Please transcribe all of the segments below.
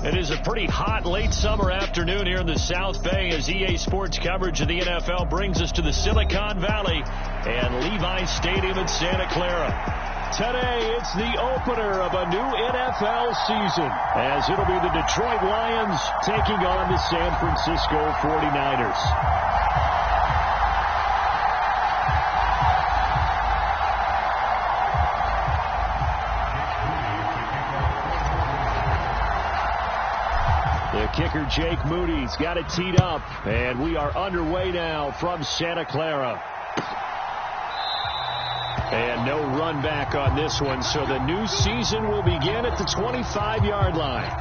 It is a pretty hot late summer afternoon here in the South Bay as EA Sports coverage of the NFL brings us to the Silicon Valley and Levi Stadium in Santa Clara. Today, it's the opener of a new NFL season as it'll be the Detroit Lions taking on the San Francisco 49ers. The kicker, Jake Moody's got it teed up, and we are underway now from Santa Clara. And no run back on this one, so the new season will begin at the 25-yard line.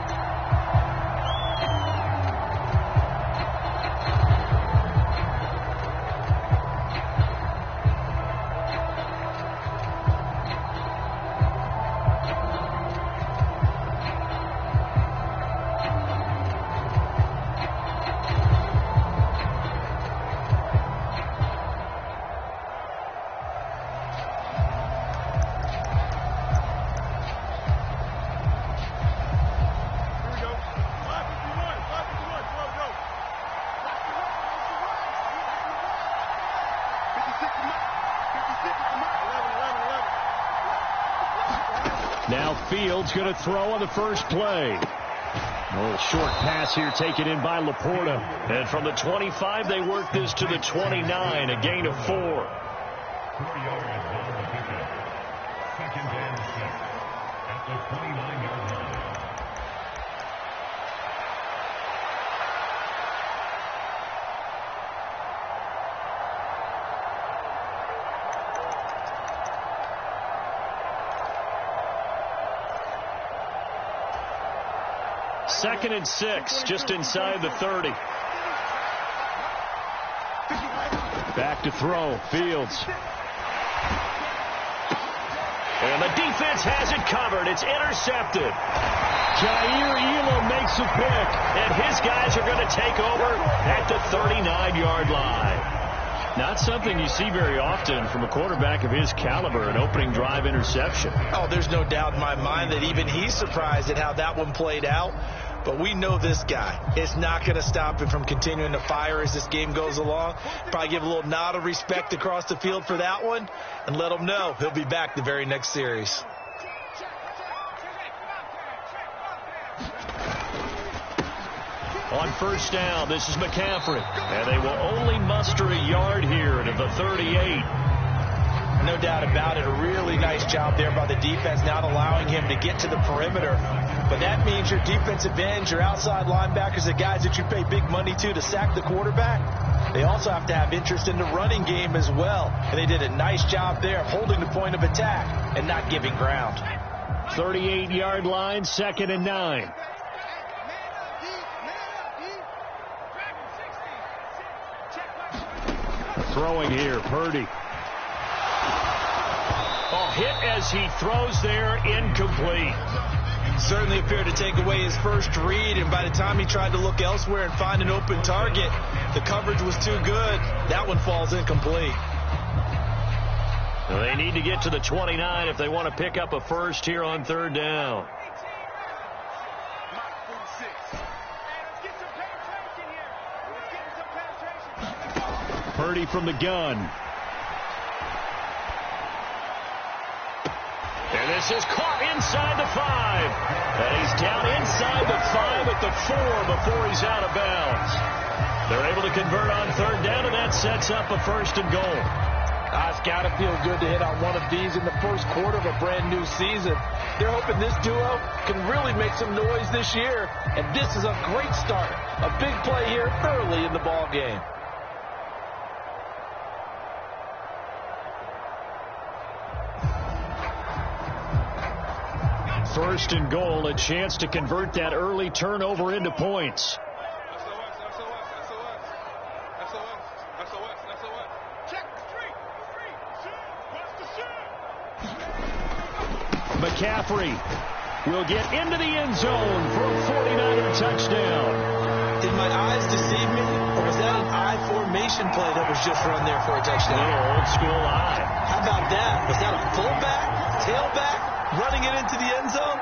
Now Fields going to throw on the first play. A little short pass here taken in by Laporta. And from the 25, they work this to the 29, a gain of 4. 4 yards on the pickup. Second and 6 at the 29-yard line. Second and 6, just inside the 30. Back to throw, Fields. And the defense has it covered. It's intercepted. Jair Elam makes a pick, and his guys are going to take over at the 39-yard line. Not something you see very often from a quarterback of his caliber, an opening drive interception. Oh, there's no doubt in my mind that even he's surprised at how that one played out. But we know this guy. It's not going to stop him from continuing to fire as this game goes along. Probably give a little nod of respect across the field for that one and let him know he'll be back the very next series. On first down, this is McCaffrey. And they will only muster a yard here to the 38. No doubt about it. A really nice job there by the defense, not allowing him to get to the perimeter. But that means your defensive ends, your outside linebackers, the guys that you pay big money to sack the quarterback, they also have to have interest in the running game as well. And they did a nice job there holding the point of attack and not giving ground. 38-yard line, second and 9. Throwing here, Purdy. Oh, hit as he throws there, incomplete. Certainly appeared to take away his first read, and by the time he tried to look elsewhere and find an open target, the coverage was too good. That one falls incomplete. Well, they need to get to the 29 if they want to pick up a first here on third down. Purdy from the gun. And this is caught inside the 5. And he's down inside the 5 at the 4 before he's out of bounds. They're able to convert on third down, and that sets up a first and goal. It's got to feel good to hit on one of these in the first quarter of a brand new season. They're hoping this duo can really make some noise this year. And this is a great start. A big play here early in the ball game. First and goal, a chance to convert that early turnover into points. McCaffrey will get into the end zone for a 49er touchdown. Did my eyes deceive me, or was that an I formation play that was just run there for a touchdown? A little old school I. How about that? Was that a fullback, tailback, running it into the end zone?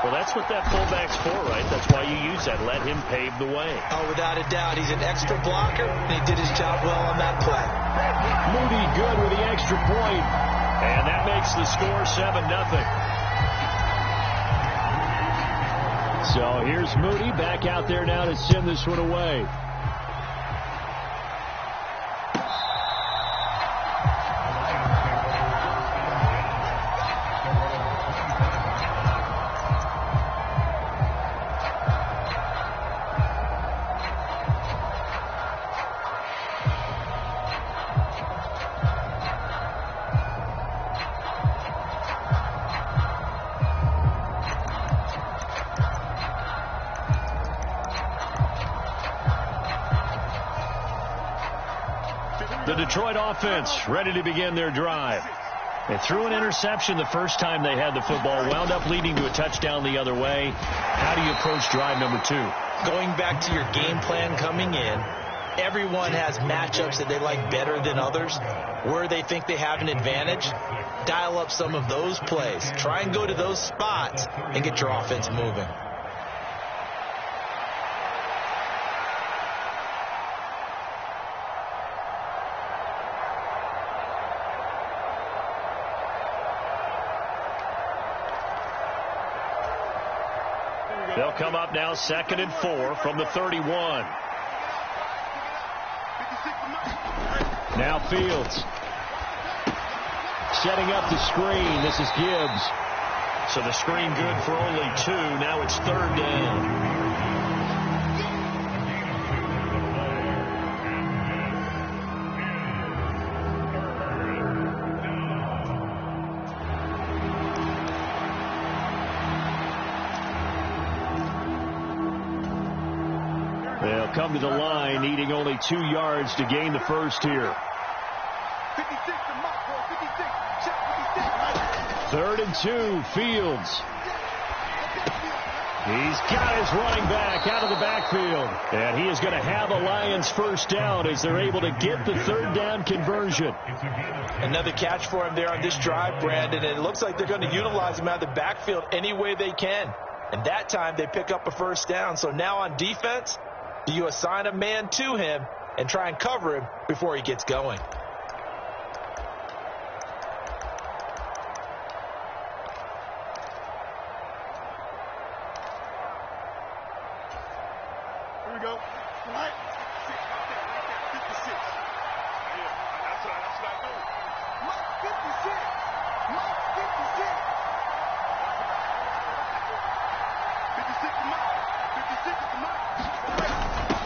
Well, that's what that fullback's for, right? That's why you use that. Let him pave the way. Oh, without a doubt. He's an extra blocker, and he did his job well on that play. Moody good with the extra point. And that makes the score 7-0. So here's Moody back out there now to send this one away. The Detroit offense ready to begin their drive. They threw an interception the first time they had the football, wound up leading to a touchdown the other way. How do you approach drive number 2? Going back to your game plan coming in, everyone has matchups that they like better than others. Where they think they have an advantage, dial up some of those plays. Try and go to those spots and get your offense moving. They'll come up now 2nd and 4 from the 31. Now Fields. Setting up the screen. This is Gibbs. So the screen good for only 2. Now it's 3rd down. They'll come to the line, needing only 2 yards to gain the first here. 3rd and 2, Fields. He's got his running back out of the backfield. And he is going to have a Lions first down as they're able to get the 3rd down conversion. Another catch for him there on this drive, Brandon. And it looks like they're going to utilize him out of the backfield any way they can. And that time they pick up a first down. So now on defense, do you assign a man to him and try and cover him before he gets going? Here we go. Right. 56. Yeah, that's what I do. Mark 56. Mark 56. 56 to Mark. 56 to Mark.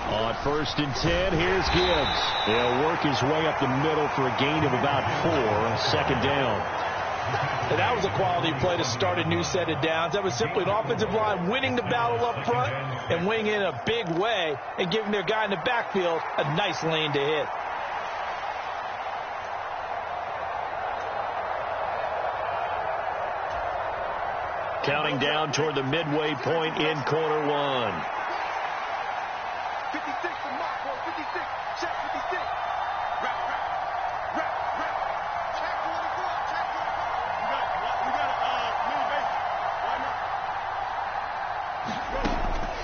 On 1st and 10, here's Gibbs. He'll work his way up the middle for a gain of about 4. 2nd down. And that was a quality play to start a new set of downs. That was simply an offensive line winning the battle up front and winning in a big way and giving their guy in the backfield a nice lane to hit. Counting down toward the midway point in quarter 1. 56 to Mark, boy. 56. Check 56. Rap. Check 44. Check 44. We got mini base. Why not?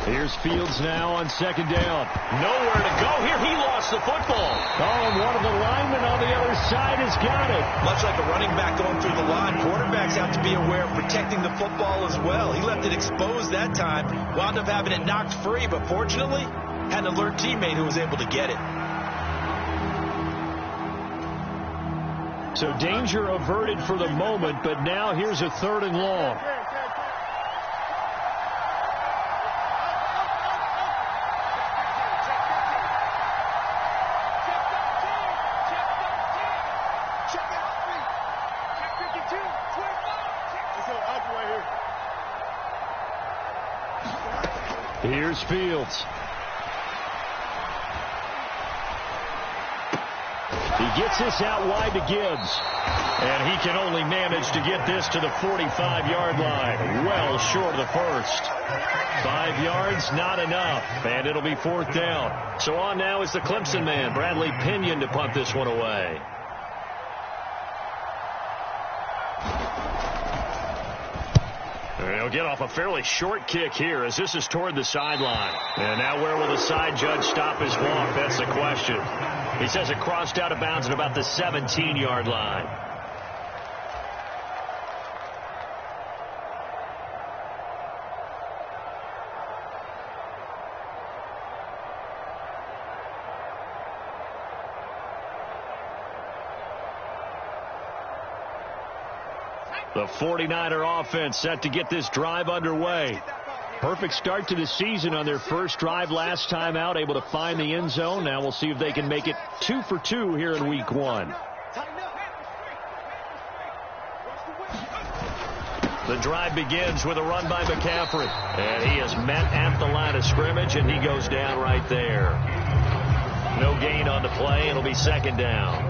Here's Fields now on 2nd down. Nowhere to go here. He lost the football. Oh, and one of the linemen on the other side has got it. Much like a running back going through the line, quarterbacks have to be aware of protecting the football as well. He left it exposed that time, wound up having it knocked free, but fortunately, had an alert teammate who was able to get it. So danger averted for the moment, but now here's a 3rd and long. Here's Fields. He gets this out wide to Gibbs. And he can only manage to get this to the 45-yard line. Well short of the first. 5 yards, not enough. And it'll be 4th down. So on now is the Clemson man, Bradley Pinion, to punt this one away. He'll get off a fairly short kick here as this is toward the sideline. And now where will the side judge stop his walk? That's the question. He says it crossed out of bounds at about the 17-yard line. The 49er offense set to get this drive underway. Perfect start to the season on their first drive last time out, able to find the end zone. Now we'll see if they can make it 2 for 2 here in week 1. The drive begins with a run by McCaffrey. And he is met at the line of scrimmage, and he goes down right there. No gain on the play. It'll be second down.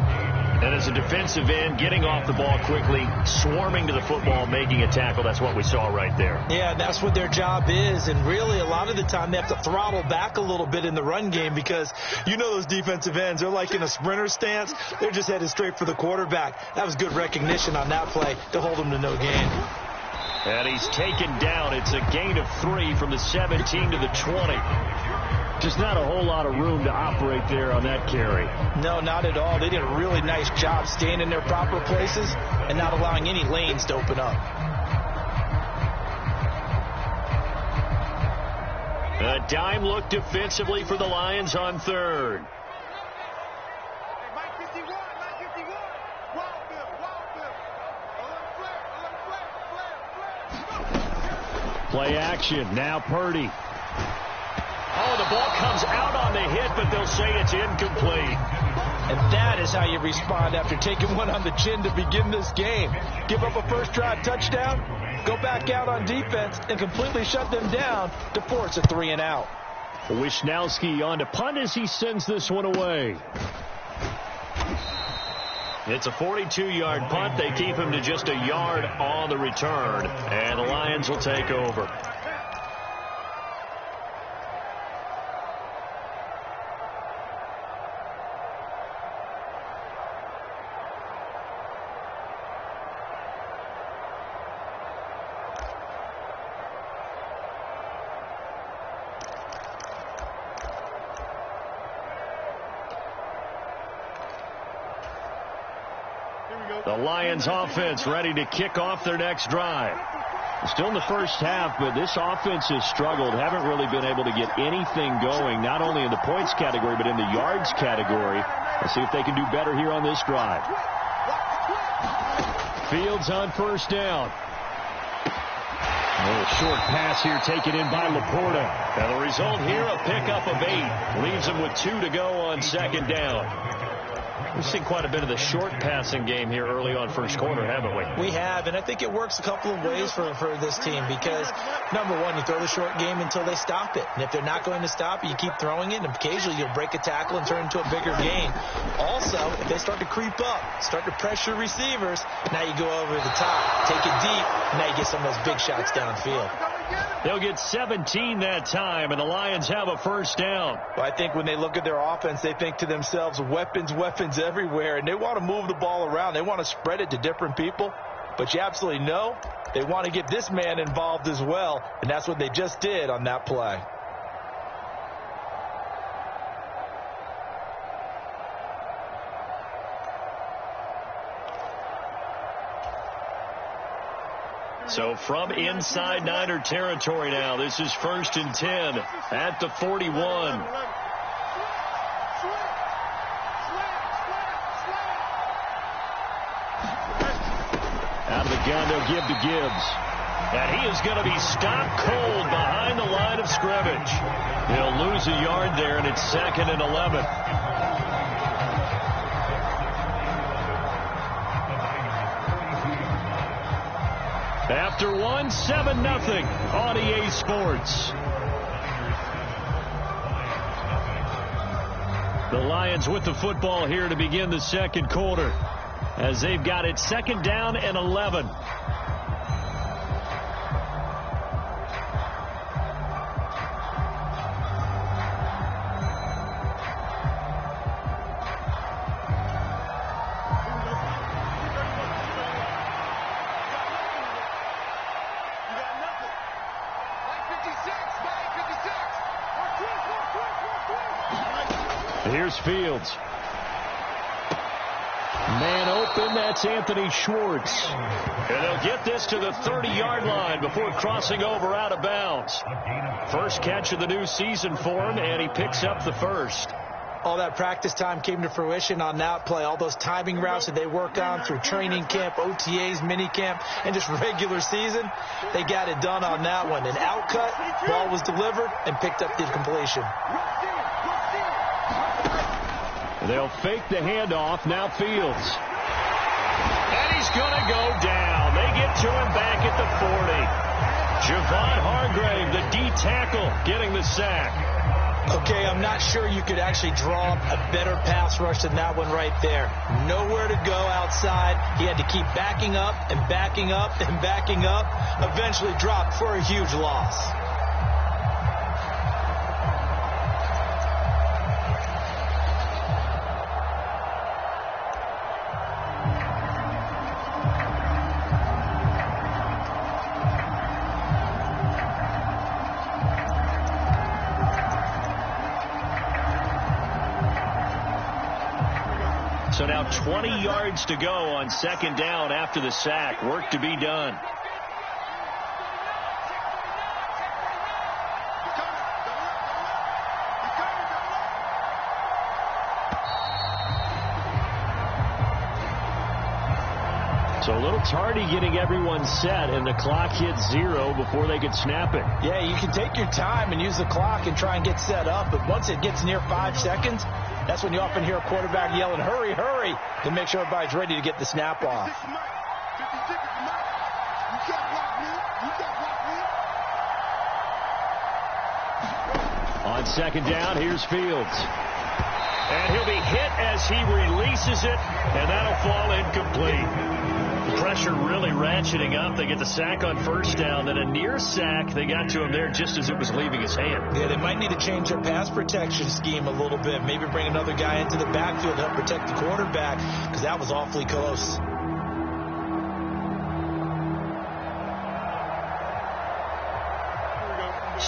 And as a defensive end, getting off the ball quickly, swarming to the football, making a tackle, that's what we saw right there. Yeah, that's what their job is. And really, a lot of the time, they have to throttle back a little bit in the run game because you know those defensive ends, they're like in a sprinter stance. They're just headed straight for the quarterback. That was good recognition on that play to hold them to no gain. And he's taken down. It's a gain of 3 from the 17 to the 20. Just not a whole lot of room to operate there on that carry. No, not at all. They did a really nice job staying in their proper places and not allowing any lanes to open up. A dime look defensively for the Lions on third. Play action. Now Purdy. Oh, the ball comes out on the hit, but they'll say it's incomplete. And that is how you respond after taking one on the chin to begin this game. Give up a first drive touchdown, go back out on defense, and completely shut them down to force a 3-and-out. Wisnowski on to punt as he sends this one away. It's a 42-yard punt. They keep him to just a yard on the return, and the Lions will take over. The Lions offense ready to kick off their next drive. Still in the first half, but this offense has struggled. Haven't really been able to get anything going, not only in the points category, but in the yards category. Let's see if they can do better here on this drive. Fields on first down. A little short pass here taken in by Laporta. And the result here, a pickup of 8. Leaves them with 2 to go on second down. We've seen quite a bit of the short passing game here early on first quarter, haven't we? We have, and I think it works a couple of ways for this team because, number one, you throw the short game until they stop it. And if they're not going to stop it, you keep throwing it, and occasionally you'll break a tackle and turn it into a bigger gain. Also, if they start to creep up, start to pressure receivers, now you go over the top, take it deep, and now you get some of those big shots downfield. They'll get 17 that time, and the Lions have a first down. Well, I think when they look at their offense, they think to themselves, weapons, weapons everywhere, and they want to move the ball around. They want to spread it to different people, but you absolutely know they want to get this man involved as well, and that's what they just did on that play. So from inside Niner territory now, this is 1st and 10 at the 41. Out of the gun, they'll give to Gibbs. And he is going to be stopped cold behind the line of scrimmage. He'll lose a yard there, and it's 2nd and 11. After 1, 7-0 on EA Sports. The Lions with the football here to begin the second quarter as they've got it 2nd down and 11. Here's Fields. Man open, that's Anthony Schwartz. And they'll get this to the 30-yard line before crossing over out of bounds. First catch of the new season for him, and he picks up the first. All that practice time came to fruition on that play. All those timing routes that they work on through training camp, OTAs, mini camp, and just regular season, they got it done on that one. An outcut, ball was delivered, and picked up the completion. They'll fake the handoff. Now Fields. And he's going to go down. They get to him back at the 40. Javon Hargrave, the D tackle, getting the sack. Okay, I'm not sure you could actually draw a better pass rush than that one right there. Nowhere to go outside. He had to keep backing up and backing up and backing up. Eventually dropped for a huge loss. So now 20 yards to go on second down after the sack. Work to be done. So a little tardy getting everyone set, and the clock hits 0 before they could snap it. Yeah, you can take your time and use the clock and try and get set up, but once it gets near 5 seconds, that's when you often hear a quarterback yelling, hurry, hurry, to make sure everybody's ready to get the snap off. On second down, here's Fields. And he'll be hit as he releases it, and that'll fall incomplete. Pressure really ratcheting up. They get the sack on first down. Then a near sack. They got to him there just as it was leaving his hand. Yeah, they might need to change their pass protection scheme a little bit. Maybe bring another guy into the backfield to help protect the quarterback, because that was awfully close.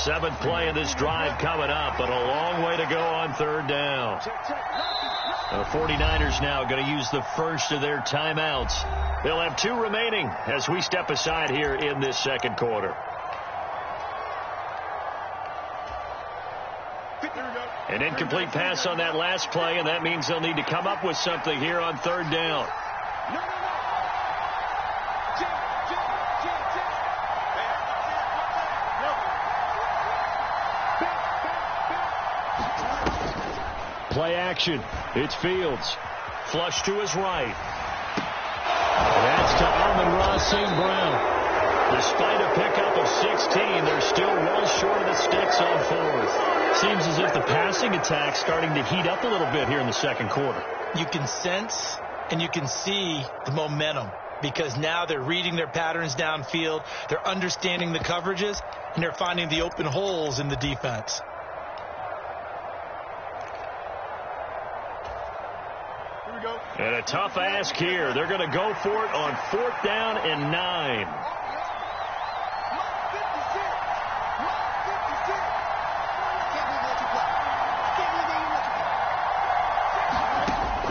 Seventh play of this drive coming up, but a long way to go on third down. The 49ers now going to use the first of their timeouts. They'll have 2 remaining as we step aside here in this second quarter. An incomplete pass on that last play, and that means they'll need to come up with something here on third down. Play action. It's Fields. Flush to his right. That's to Amon-Ra St. Brown. Despite a pickup of 16, they're still well short of the sticks on fourth. Seems as if the passing attack's starting to heat up a little bit here in the second quarter. You can sense and you can see the momentum, because now they're reading their patterns downfield, they're understanding the coverages, and they're finding the open holes in the defense. And a tough ask here. They're going to go for it on fourth down and 9.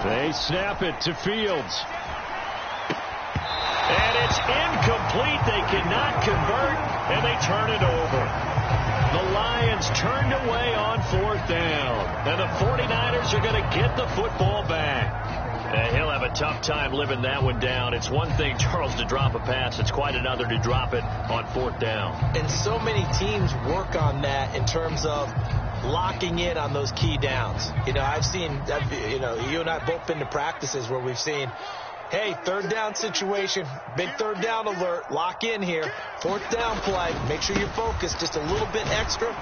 They snap it to Fields. And it's incomplete. They cannot convert, and they turn it over. The Lions turned away on fourth down. And the 49ers are going to get the football back. He'll have a tough time living that one down. It's one thing, Charles, to drop a pass. It's quite another to drop it on fourth down. And so many teams work on that in terms of locking in on those key downs. You know, you and I both been to practices where we've seen, hey, third down situation, big third down alert, lock in here, fourth down play, make sure you're focused just a little bit extra.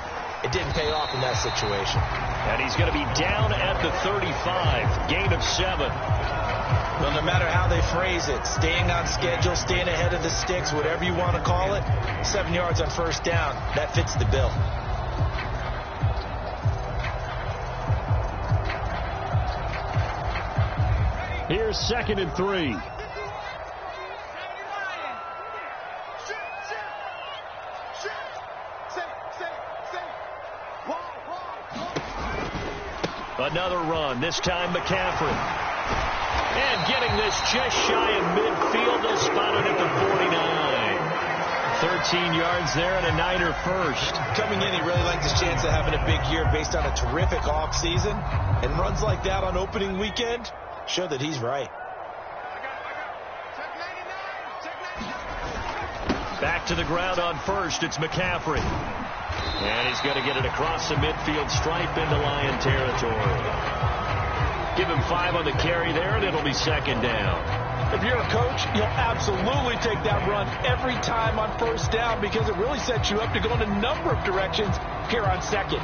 It didn't pay off in that situation. And he's going to be down at the 35, gain of 7. Well, no matter how they phrase it, staying on schedule, staying ahead of the sticks, whatever you want to call it, 7 yards on first down, that fits the bill. Here's 2nd and 3. Another run, this time McCaffrey. And getting this just shy of midfield, they'll spot it at the 49. 13 yards there and a Niner first. Coming in, he really liked his chance of having a big year based on a terrific offseason. And runs like that on opening weekend show that he's right. Back to the ground on first, it's McCaffrey. And he's going to get it across the midfield stripe into Lion territory. Give him 5 on the carry there, and it'll be second down. If you're a coach, you'll absolutely take that run every time on first down because it really sets you up to go in a number of directions here on second.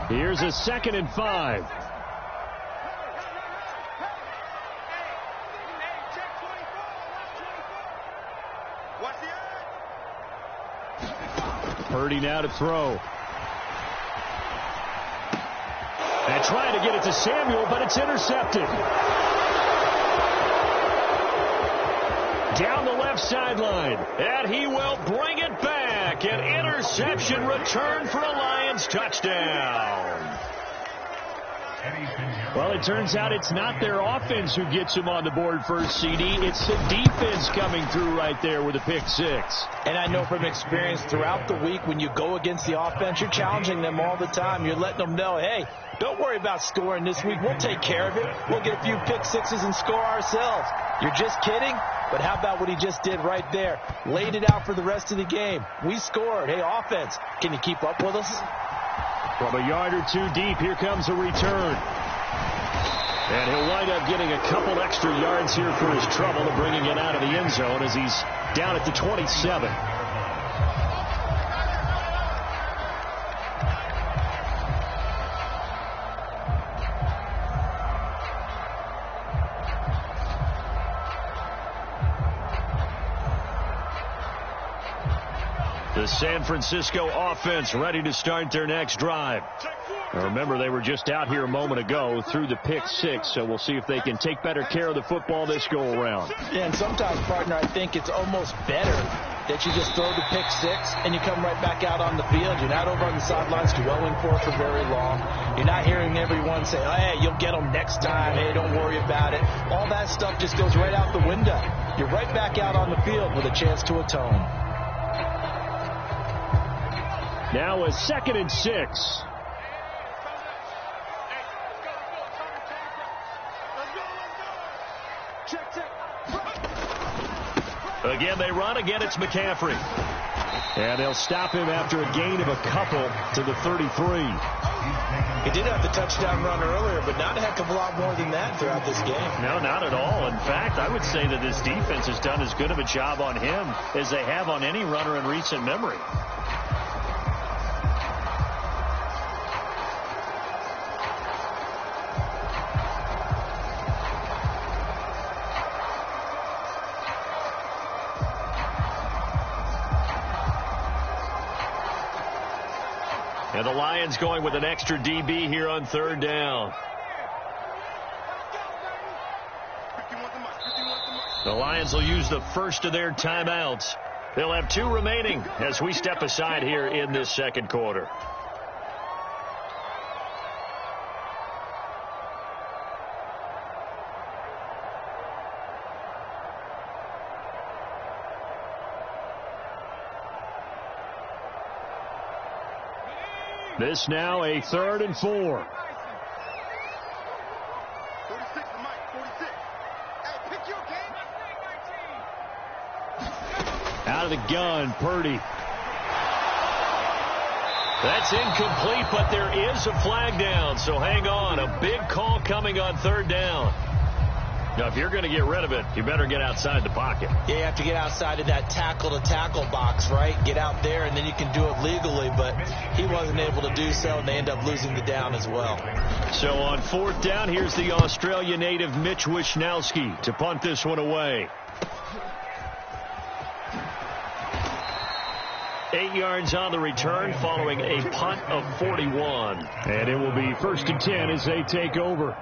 Here's a 2nd and 5. Purdy now to throw. And trying to get it to Samuel, but it's intercepted. Down the left sideline, and he will bring it back. An interception return for a Lions touchdown. Well, it turns out it's not their offense who gets him on the board first, CD. It's the defense coming through right there with a pick 6. And I know from experience throughout the week when you go against the offense, you're challenging them all the time. You're letting them know, hey, don't worry about scoring this week. We'll take care of it. We'll get a few pick 6s and score ourselves. You're just kidding? But how about what he just did right there? Laid it out for the rest of the game. We scored. Hey, offense, can you keep up with us? From a yard or 2 deep, here comes a return. And he'll wind up getting a couple extra yards here for his trouble and bringing it out of the end zone as he's down at the 27. The San Francisco offense ready to start their next drive. Now remember, they were just out here a moment ago through the pick 6, so we'll see if they can take better care of the football this go-around. Yeah, and sometimes, partner, I think it's almost better that you just throw the pick 6 and you come right back out on the field. You're not over on the sidelines dwelling for very long. You're not hearing everyone say, oh, hey, you'll get them next time. Hey, don't worry about it. All that stuff just goes right out the window. You're right back out on the field with a chance to atone. Now a 2nd and 6. Again, they run. Again, it's McCaffrey. And they'll stop him after a gain of a couple to the 33. He did have the touchdown run earlier, but not a heck of a lot more than that throughout this game. No, not at all. In fact, I would say that this defense has done as good of a job on him as they have on any runner in recent memory. And the Lions going with an extra DB here on 3rd down. The Lions will use the first of their timeouts. They'll have 2 remaining as we step aside here in this 2nd quarter. This now a 3rd and 4. 46 to Mike, 46. Hey, pick your game. Out of the gun, Purdy. That's incomplete, but there is a flag down, so hang on. A big call coming on 3rd down. Now, if you're going to get rid of it, you better get outside the pocket. Yeah, you have to get outside of that tackle-to-tackle box, right? Get out there, and then you can do it legally, but he wasn't able to do so, and they end up losing the down as well. So on 4th down, here's the Australia native Mitch Wishnowski to punt this one away. 8 yards on the return following a punt of 41. And it will be 1st and 10 as they take over.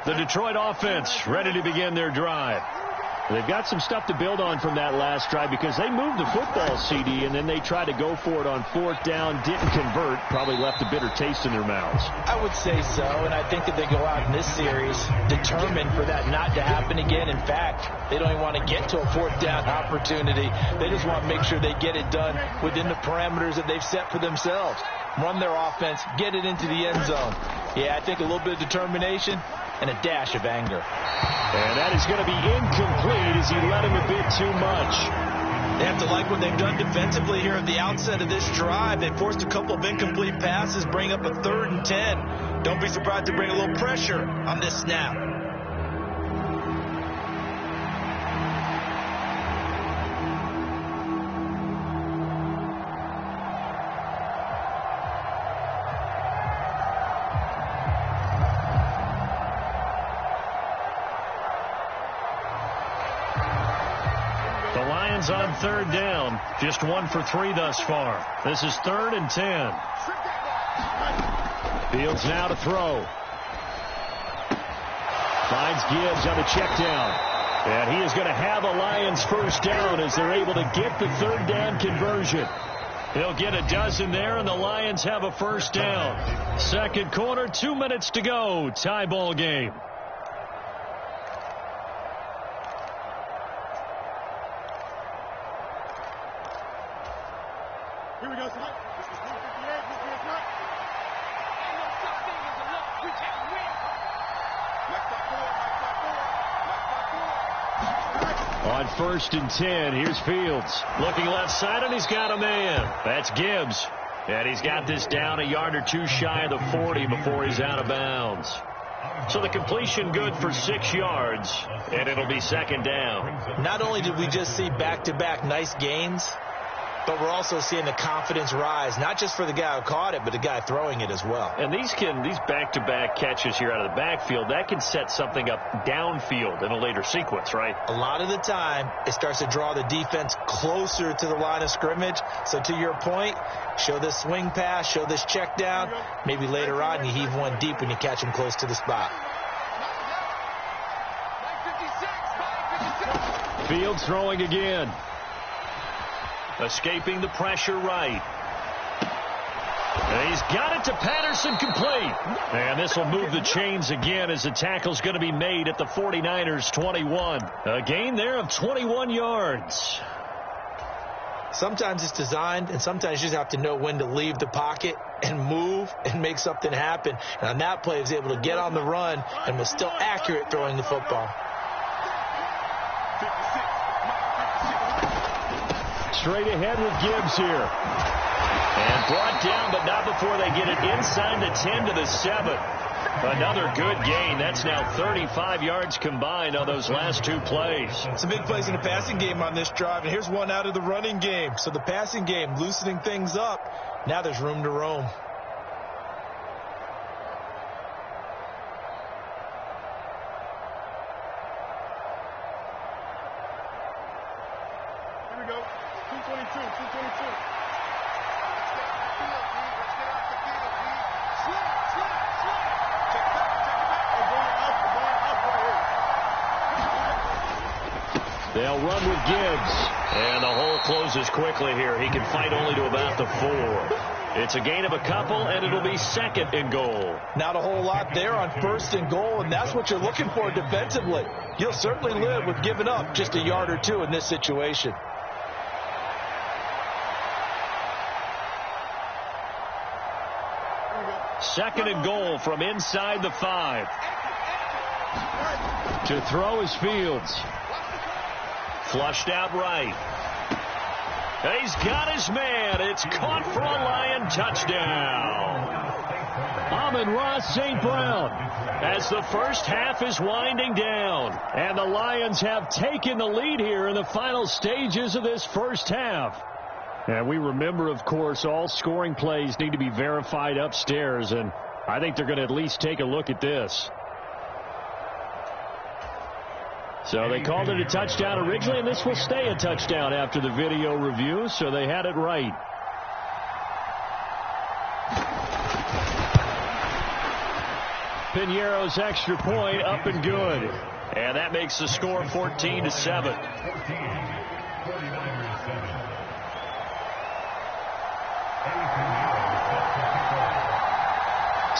The Detroit offense ready to begin their drive. They've got some stuff to build on from that last drive because they moved the football, CD, and then they tried to go for it on 4th down, didn't convert, probably left a bitter taste in their mouths. I would say so, and I think that they go out in this series determined for that not to happen again. In fact, they don't even want to get to a 4th down opportunity. They just want to make sure they get it done within the parameters that they've set for themselves. Run their offense, get it into the end zone. Yeah, I think a little bit of determination and a dash of anger. And that is going to be incomplete as he let him a bit too much. They have to like what they've done defensively here at the outset of this drive. They forced a couple of incomplete passes, bring up a 3rd and 10. Don't be surprised to bring a little pressure on this snap. On 3rd down, just 1 for 3 thus far. This is 3rd and 10. Fields now to throw. Finds Gibbs on the check down. And he is going to have a Lions 1st down as they're able to get the 3rd down conversion. He'll get a dozen there, and the Lions have a 1st down. 2nd quarter, 2 minutes to go. Tie ball game. Here we go, son. On 1st and 10, here's Fields. Looking left side, and he's got a man. That's Gibbs. And he's got this down a yard or two shy of the 40 before he's out of bounds. So the completion good for 6 yards, and it'll be 2nd down. Not only did we just see back-to-back nice gains, but we're also seeing the confidence rise, not just for the guy who caught it, but the guy throwing it as well. And these back-to-back catches here out of the backfield, that can set something up downfield in a later sequence, right? A lot of the time, it starts to draw the defense closer to the line of scrimmage. So to your point, show this swing pass, show this check down. Maybe later on you heave one deep when you catch him close to the spot. Fields throwing again. Escaping the pressure right. And he's got it to Patterson, complete. And this will move the chains again as the tackle's going to be made at the 49ers 21. A gain there of 21 yards. Sometimes it's designed, and sometimes you just have to know when to leave the pocket and move and make something happen. And on that play, he was able to get on the run and was still accurate throwing the football. Straight ahead with Gibbs here. And brought down, but not before they get it inside the 10 to the 7. Another good gain. That's now 35 yards combined on those last 2 plays. Some big plays in the passing game on this drive, and here's one out of the running game. So the passing game loosening things up. Now there's room to roam. Here we go. 222, 222. They'll run with Gibbs. And the hole closes quickly here. He can fight only to about the 4. It's a gain of a couple, and it'll be 2nd and goal. Not a whole lot there on 1st and goal, and that's what you're looking for defensively. You'll certainly live with giving up just a yard or 2 in this situation. Second and goal from inside the 5. To throw is Fields. Flushed out right. He's got his man. It's caught for a Lion touchdown. Amon-Ra St. Brown as the first half is winding down. And the Lions have taken the lead here in the final stages of this first half. And we remember, of course, all scoring plays need to be verified upstairs. And I think they're going to at least take a look at this. So they called it a touchdown originally, and this will stay a touchdown after the video review, so they had it right. Piñeiro's extra point up and good. And that makes the score 14-7.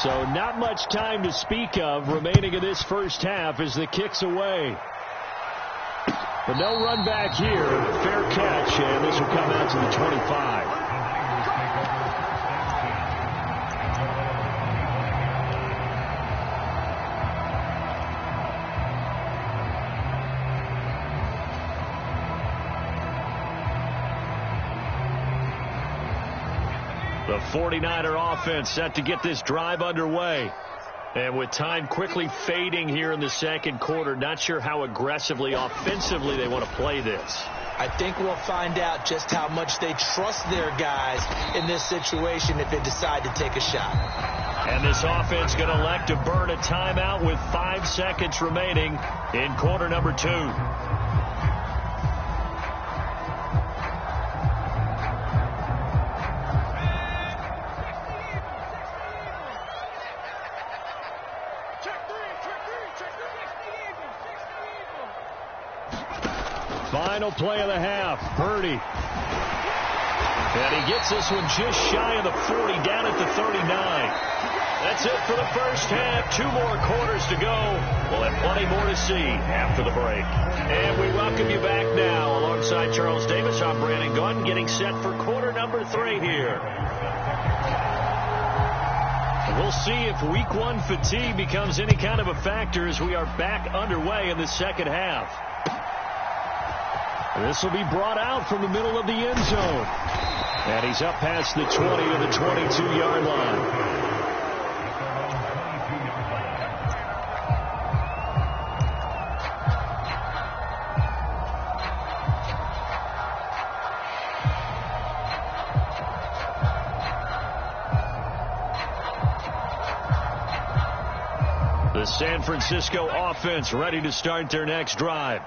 So not much time to speak of remaining in this first half as the kick's away. But no run back here. Fair catch, and this will come out to the 25. The 49er offense set to get this drive underway. And with time quickly fading here in the second quarter, not sure how aggressively, offensively they want to play this. I think we'll find out just how much they trust their guys in this situation if they decide to take a shot. And this offense going to elect to burn a timeout with 5 seconds remaining in quarter number 2. Final play of the half. Purdy. And he gets this one just shy of the 40, down at the 39. That's it for the first half. 2 more quarters to go. We'll have plenty more to see after the break. And we welcome you back now. Alongside Charles Davis, I'm Brandon Gunn, getting set for quarter number 3 here. We'll see if week 1 fatigue becomes any kind of a factor as we are back underway in the second half. This will be brought out from the middle of the end zone. And he's up past the 20 to the 22-yard line. The San Francisco offense ready to start their next drive.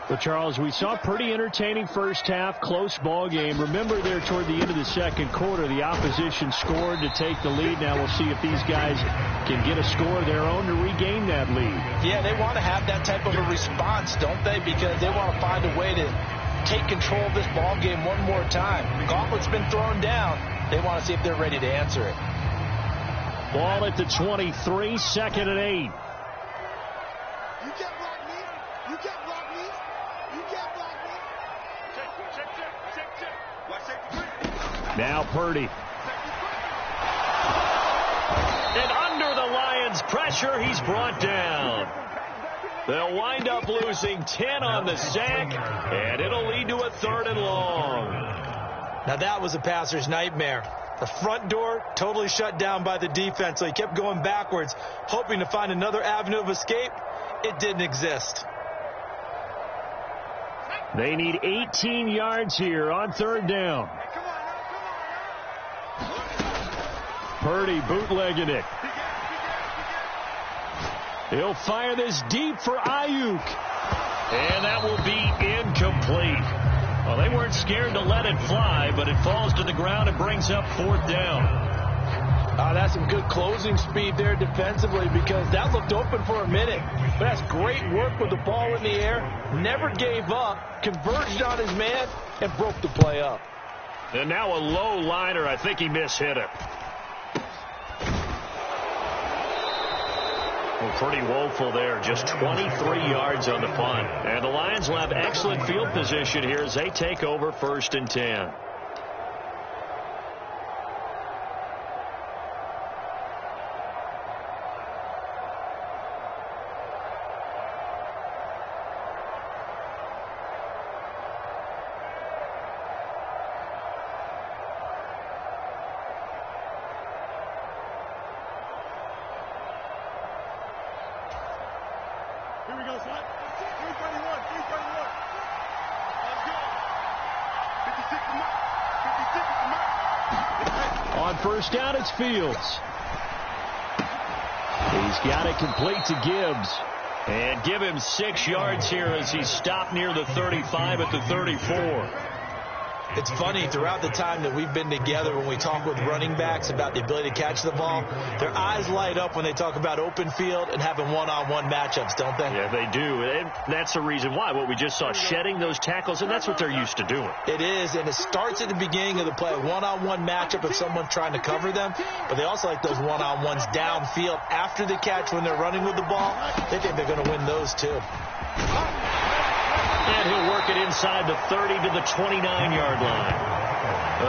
But, Charles, we saw a pretty entertaining first half, close ball game. Remember there toward the end of the second quarter, the opposition scored to take the lead. Now we'll see if these guys can get a score of their own to regain that lead. Yeah, they want to have that type of a response, don't they? Because they want to find a way to take control of this ball game one more time. The gauntlet's been thrown down. They want to see if they're ready to answer it. Ball at the 23, 2nd and 8. You can't block me. You can't block me. You can't block me. Check. Watch safety. Now Purdy. And under the Lions' pressure, he's brought down. They'll wind up losing 10 on the sack, and it'll lead to a 3rd and long. Now that was a passer's nightmare. The front door totally shut down by the defense, so he kept going backwards, hoping to find another avenue of escape. It didn't exist. They need 18 yards here on 3rd down. Purdy bootlegging it. He'll fire this deep for Ayuk. And that will be incomplete. Well, they weren't scared to let it fly, but it falls to the ground and brings up 4th down. That's some good closing speed there defensively, because that looked open for a minute. But that's great work with the ball in the air. Never gave up, converged on his man, and broke the play up. And now a low liner. I think he mishit it. Well, pretty woeful there. Just 23 yards on the punt. And the Lions will have excellent field position here as they take over 1st and 10. Here we go, son. 321. Let's go. 56 is mine. On 1st down, it's Fields. He's got it complete to Gibbs. And give him 6 yards here as he's stopped near the 35 at the 34. It's funny, throughout the time that we've been together, when we talk with running backs about the ability to catch the ball, their eyes light up when they talk about open field and having one-on-one matchups, don't they? Yeah, they do. And that's the reason why. What we just saw, shedding those tackles, and that's what they're used to doing. It is, and it starts at the beginning of the play, a one-on-one matchup of someone trying to cover them, but they also like those one-on-ones downfield after the catch when they're running with the ball. They think they're going to win those, too. And he'll work it inside the 30 to the 29-yard line.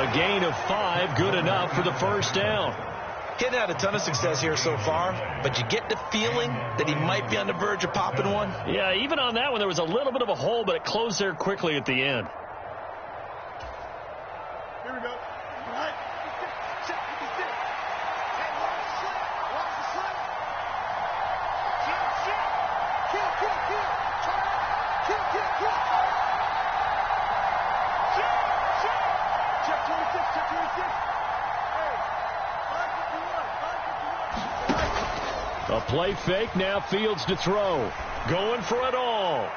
A gain of 5, good enough for the first down. He hadn't had a ton of success here so far, but you get the feeling that he might be on the verge of popping one. Yeah, even on that one, there was a little bit of a hole, but it closed there quickly at the end. Here we go. A play fake, now Fields to throw. Going for it all.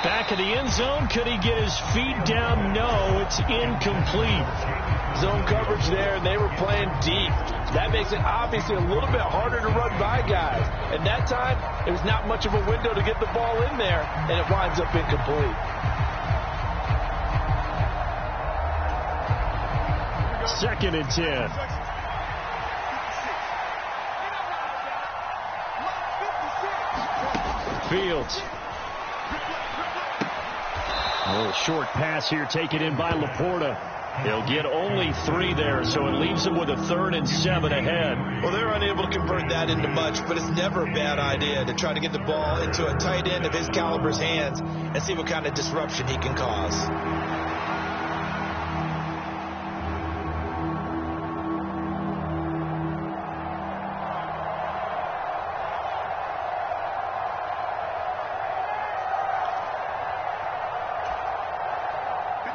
Back of the end zone, could he get his feet down? No, it's incomplete. Zone coverage there, and they were playing deep. That makes it obviously a little bit harder to run by guys. And that time, there's not much of a window to get the ball in there, and it winds up incomplete. Second and 10. Fields. A little short pass here taken in by Laporta. They'll get only 3 there, so it leaves them with a 3rd and 7 ahead. Well, they're unable to convert that into much, but it's never a bad idea to try to get the ball into a tight end of his caliber's hands and see what kind of disruption he can cause.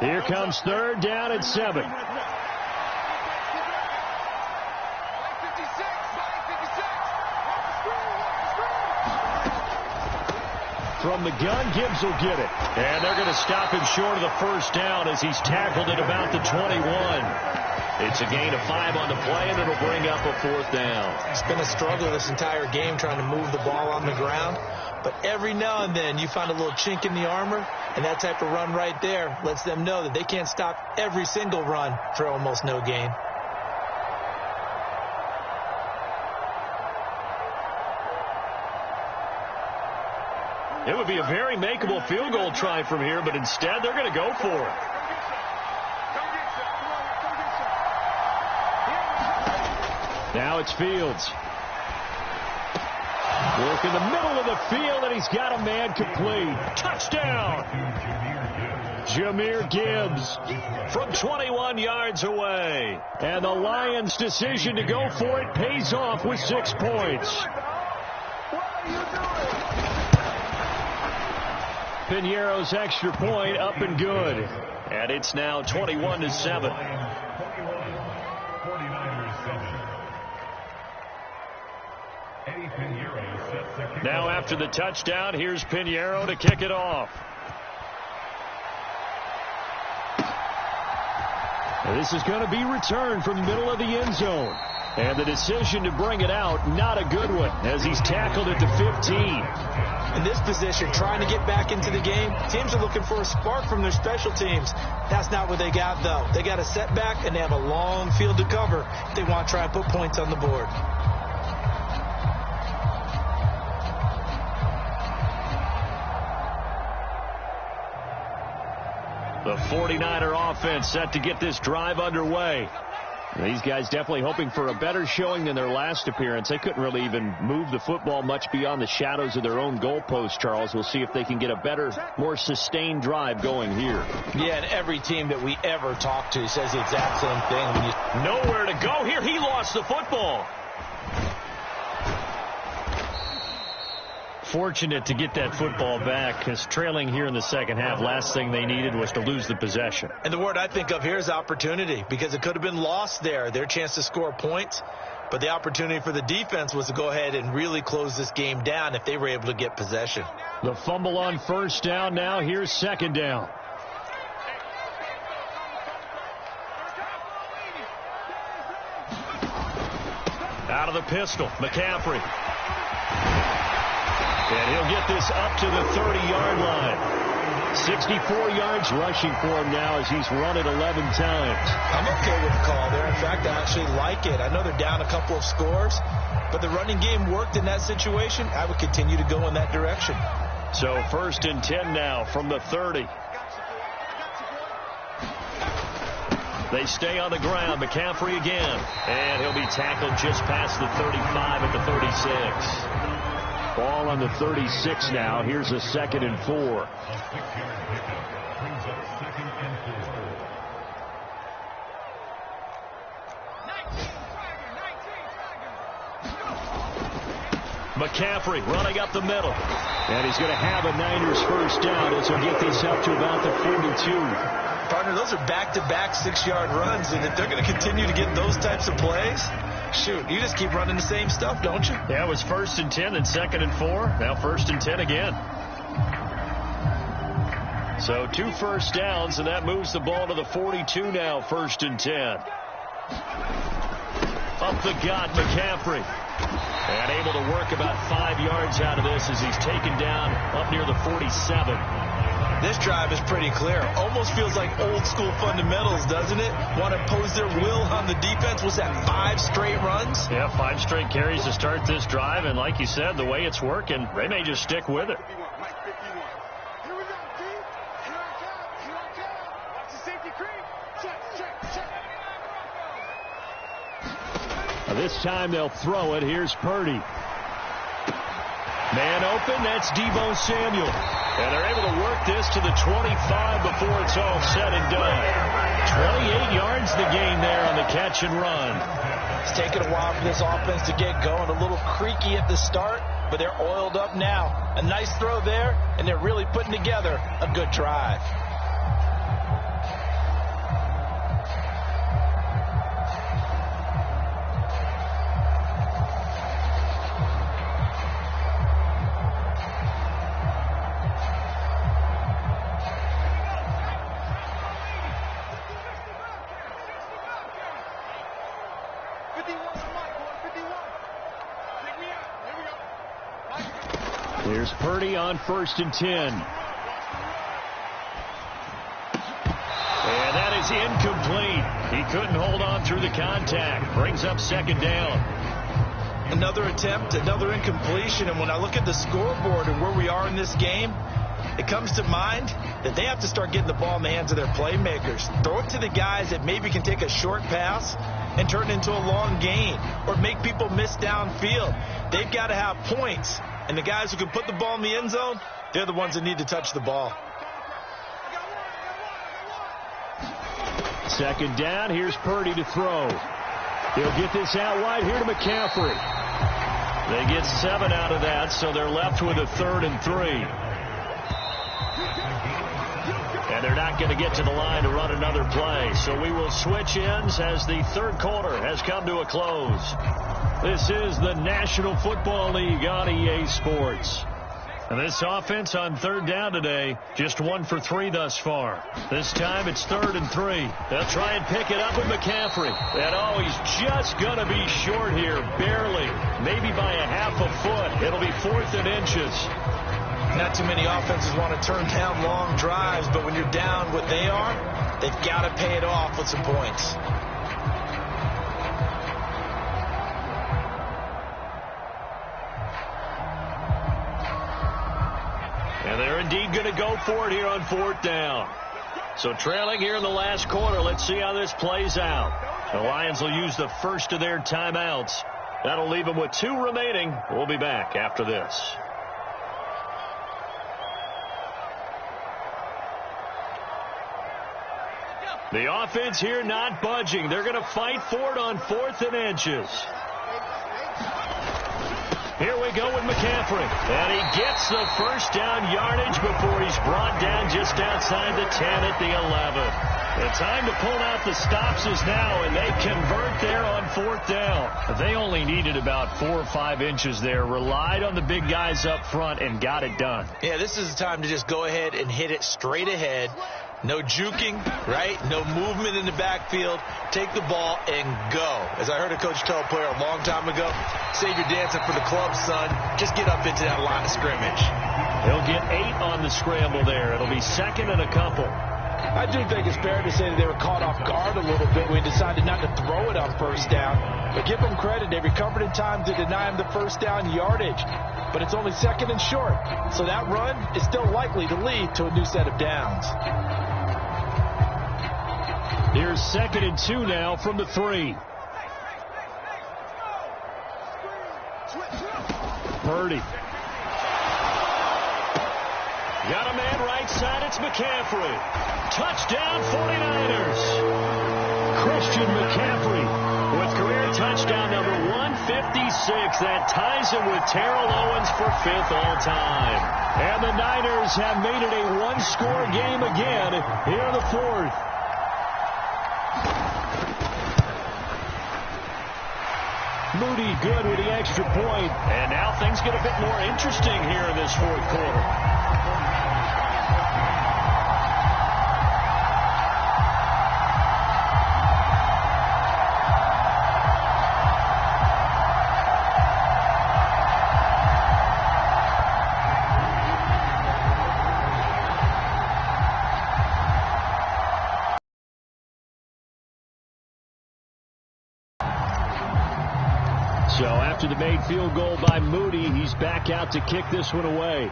Here comes 3rd down at 7. From the gun, Gibbs will get it. And they're going to stop him short of the first down as he's tackled at about the 21. It's a gain of 5 on the play, and it'll bring up a 4th down. It's been a struggle this entire game trying to move the ball on the ground. But every now and then you find a little chink in the armor, and that type of run right there lets them know that they can't stop every single run for almost no gain. It would be a very makeable field goal try from here, but instead they're going to go for it. Now it's Fields. Work in the middle of the field, and he's got a man complete. Touchdown! Jahmyr Gibbs from 21 yards away. And the Lions' decision to go for it pays off with 6 points. Piñeiro's extra point up and good. And it's now 21-7. Now after the touchdown, here's Piñeiro to kick it off. And this is going to be returned from the middle of the end zone. And the decision to bring it out, not a good one, as he's tackled at the 15. In this position, trying to get back into the game, teams are looking for a spark from their special teams. That's not what they got, though. They got a setback, and they have a long field to cover if they want to try and put points on the board. The 49er offense set to get this drive underway. These guys definitely hoping for a better showing than their last appearance. They couldn't really even move the football much beyond the shadows of their own goalpost, Charles. We'll see if they can get a better, more sustained drive going here. Yeah, and every team that we ever talk to says the exact same thing. Nowhere to go here. He lost the football. Fortunate to get that football back, because trailing here in the second half, last thing they needed was to lose the possession. And the word I think of here is opportunity, because it could have been lost there, their chance to score points. But the opportunity for the defense was to go ahead and really close this game down if they were able to get possession. The fumble on first down now. Here's second down. Out of the pistol, McCaffrey. And he'll get this up to the 30-yard line. 64 yards rushing for him now as he's run it 11 times. I'm okay with the call there. In fact, I actually like it. I know they're down a couple of scores, but the running game worked in that situation. I would continue to go in that direction. So 1st and 10 now from the 30. They stay on the ground. McCaffrey again. And he'll be tackled just past the 35 at the 36. Ball on the 36 now. Here's a 2nd and 4. McCaffrey running up the middle. And he's going to have a Niners first down as he'll get this up to about the 42. Partner, those are back-to-back 6-yard runs, and if they're going to continue to get those types of plays, shoot, you just keep running the same stuff, don't you? Yeah, it was 1st and 10 and 2nd and 4. Now 1st and 10 again. So 2 first downs, and that moves the ball to the 42 now, 1st and 10. Up the gut, McCaffrey. And able to work about 5 yards out of this as he's taken down up near the 47. This drive is pretty clear. Almost feels like old school fundamentals, doesn't it? Want to impose their will on the defense. Was that 5 straight runs? Yeah, 5 straight carries to start this drive. And like you said, the way it's working, they may just stick with it. This time they'll throw it. Here's Purdy. Man open. That's Deebo Samuel. And they're able to work this to the 25 before it's all said and done. 28 yards the gain there on the catch and run. It's taken a while for this offense to get going. A little creaky at the start, but they're oiled up now. A nice throw there, and they're really putting together a good drive. Here's Purdy on 1st and 10. And that is incomplete. He couldn't hold on through the contact. Brings up 2nd down. Another attempt, another incompletion. And when I look at the scoreboard and where we are in this game, it comes to mind that they have to start getting the ball in the hands of their playmakers. Throw it to the guys that maybe can take a short pass and turn it into a long gain or make people miss downfield. They've got to have points. And the guys who can put the ball in the end zone, they're the ones that need to touch the ball. 2nd down. Here's Purdy to throw. He'll get this out wide here to McCaffrey. They get 7 out of that, so they're left with a 3rd and 3. And they're not going to get to the line to run another play. So we will switch ends as the 3rd quarter has come to a close. This is the National Football League on EA Sports. And this offense on 3rd down today, just 1 for 3 thus far. This time it's 3rd and 3. They'll try and pick it up with McCaffrey. And he's just going to be short here, barely, maybe by a half a foot. It'll be 4th and inches. Not too many offenses want to turn down long drives, but when you're down what they are, they've got to pay it off with some points. And they're indeed going to go for it here on 4th down. So trailing here in the last quarter. Let's see how this plays out. The Lions will use the first of their timeouts. That'll leave them with 2 remaining. We'll be back after this. The offense here not budging. They're going to fight for it on 4th and inches. Here we go with McCaffrey. And he gets the first down yardage before he's brought down just outside the 10 at the 11. The time to pull out the stops is now, and they convert there on 4th down. They only needed about 4 or 5 inches there, relied on the big guys up front, and got it done. Yeah, this is the time to just go ahead and hit it straight ahead. No juking, right? No movement in the backfield. Take the ball and go. As I heard a coach tell a player a long time ago, save your dancing for the club, son. Just get up into that line of scrimmage. He'll get 8 on the scramble there. It'll be second and a couple. I do think it's fair to say that they were caught off guard a little bit when we decided not to throw it on first down. But give them credit. They recovered in time to deny him the first down yardage. But it's only second and short. So that run is still likely to lead to a new set of downs. Here's second and 2 now from the 3. Purdy. Got a man right side. It's McCaffrey. Touchdown 49ers. Christian McCaffrey with career touchdown number 156. That ties him with Terrell Owens for 5th all time. And the Niners have made it a one-score game again here in the 4th. Moody good with the extra point. And now things get a bit more interesting here in this 4th quarter. So after the made field goal by Moody, he's back out to kick this one away.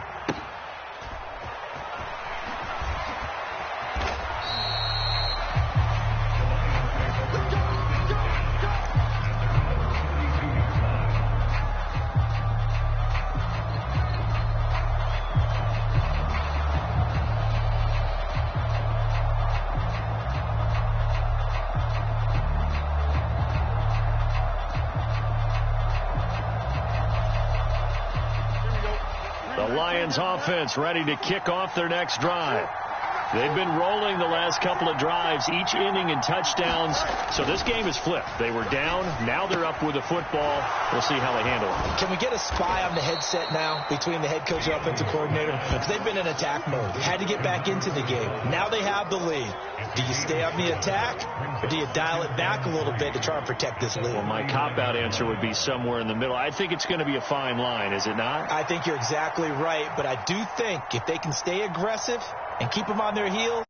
The Lions offense ready to kick off their next drive. They've been rolling the last couple of drives, each inning in touchdowns. So this game is flipped. They were down. Now they're up with the football. We'll see how they handle it. Can we get a spy on the headset now between the head coach and offensive coordinator? Because they've been in attack mode. Had to get back into the game. Now they have the lead. Do you stay on the attack, or do you dial it back a little bit to try and protect this lead? Well, my cop-out answer would be somewhere in the middle. I think it's going to be a fine line, is it not? I think you're exactly right, but I do think if they can stay aggressive and keep them on their heels,